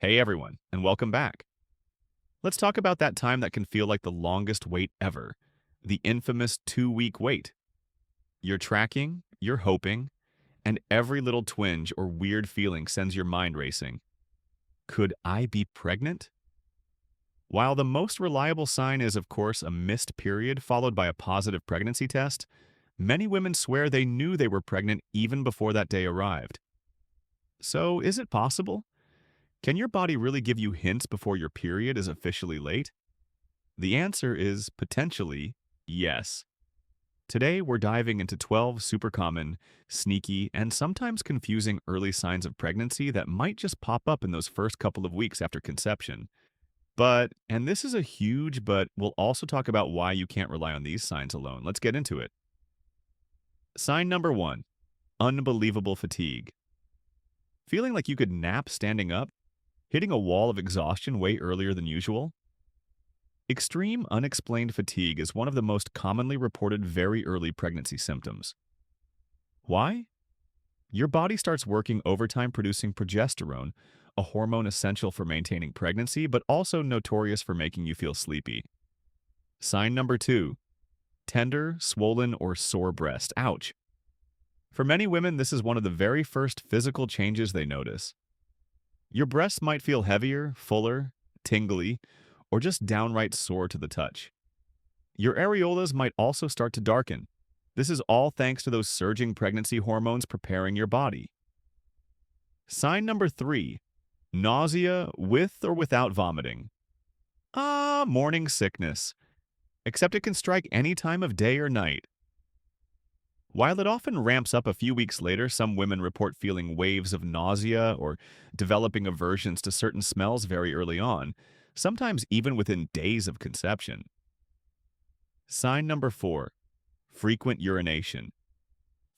Hey everyone, and welcome back. Let's talk about that time that can feel like the longest wait ever, the infamous 2-week wait. You're tracking, you're hoping, and every little twinge or weird feeling sends your mind racing. Could I be pregnant? While the most reliable sign is, of course, a missed period followed by a positive pregnancy test, many women swear they knew they were pregnant even before that day arrived. So, is it possible? Can your body really give you hints before your period is officially late? The answer is potentially yes. Today, we're diving into 12 super common, sneaky, and sometimes confusing early signs of pregnancy that might just pop up in those first couple of weeks after conception. And this is a huge, but we'll also talk about why you can't rely on these signs alone. Let's get into it. Sign number one, unbelievable fatigue. Feeling like you could nap standing up, hitting a wall of exhaustion way earlier than usual. Extreme unexplained fatigue is one of the most commonly reported very early pregnancy symptoms. Why? Your body starts working overtime producing progesterone, a hormone essential for maintaining pregnancy, but also notorious for making you feel sleepy. Sign number two, tender, swollen, or sore breast. Ouch. For many women, this is one of the very first physical changes they notice. Your breasts might feel heavier, fuller, tingly, or just downright sore to the touch. Your areolas might also start to darken. This is all thanks to those surging pregnancy hormones preparing your body. Sign number three, nausea with or without vomiting. Morning sickness, except it can strike any time of day or night. While it often ramps up a few weeks later, some women report feeling waves of nausea or developing aversions to certain smells very early on, sometimes even within days of conception. Sign number four, frequent urination.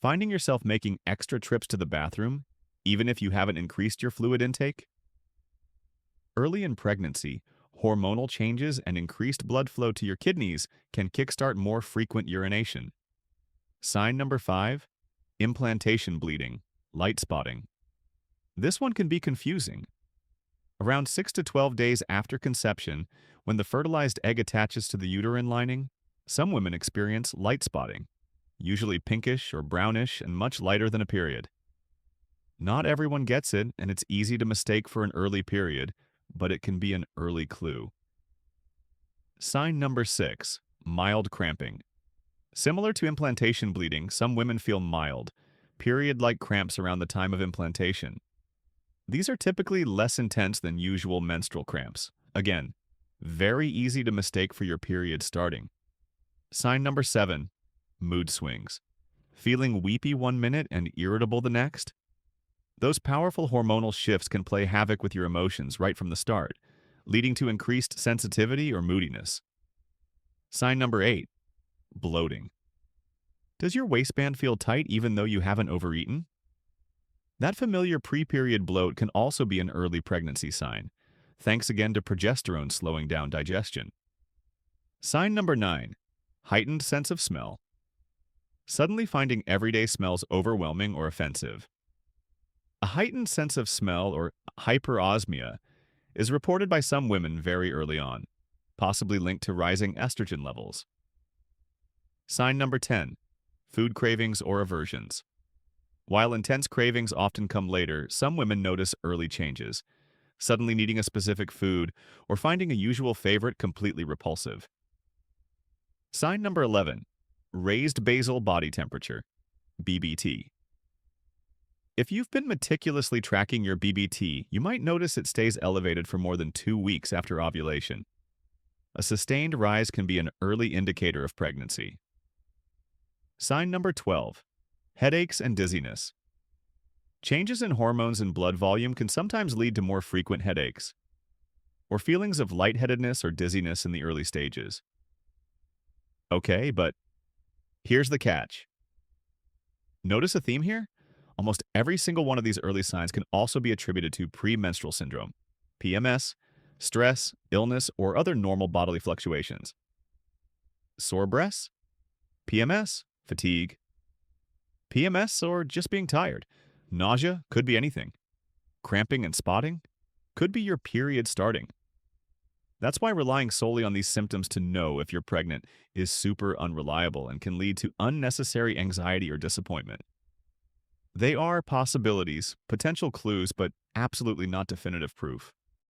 Finding yourself making extra trips to the bathroom, even if you haven't increased your fluid intake? Early in pregnancy, hormonal changes and increased blood flow to your kidneys can kickstart more frequent urination. Sign number five, implantation bleeding, light spotting. This one can be confusing. Around 6 to 12 days after conception, when the fertilized egg attaches to the uterine lining, some women experience light spotting, usually pinkish or brownish and much lighter than a period. Not everyone gets it, and it's easy to mistake for an early period, but it can be an early clue. Sign number six, mild cramping. Similar to implantation bleeding, some women feel mild, period-like cramps around the time of implantation. These are typically less intense than usual menstrual cramps. Again, very easy to mistake for your period starting. Sign number seven, mood swings. Feeling weepy one minute and irritable the next? Those powerful hormonal shifts can play havoc with your emotions right from the start, leading to increased sensitivity or moodiness. Sign number eight, bloating. Does your waistband feel tight even though you haven't overeaten? That familiar pre-period bloat can also be an early pregnancy sign, thanks again to progesterone slowing down digestion. Sign number nine, heightened sense of smell. Suddenly finding everyday smells overwhelming or offensive. A heightened sense of smell, or hyperosmia, is reported by some women very early on, possibly linked to rising estrogen levels. Sign number 10, food cravings or aversions. While intense cravings often come later, some women notice early changes, suddenly needing a specific food or finding a usual favorite completely repulsive. Sign number 11, raised basal body temperature, BBT. If you've been meticulously tracking your BBT, you might notice it stays elevated for more than 2 weeks after ovulation. A sustained rise can be an early indicator of pregnancy. Sign number 12, headaches and dizziness. Changes in hormones and blood volume can sometimes lead to more frequent headaches, or feelings of lightheadedness or dizziness in the early stages. Okay, but here's the catch. Notice a theme here? Almost every single one of these early signs can also be attributed to premenstrual syndrome, PMS, stress, illness, or other normal bodily fluctuations. Sore breasts? PMS, fatigue. PMS or just being tired. Nausea could be anything. Cramping and spotting? could be your period starting. That's why relying solely on these symptoms to know if you're pregnant is super unreliable and can lead to unnecessary anxiety or disappointment. They are possibilities, potential clues, but absolutely not definitive proof.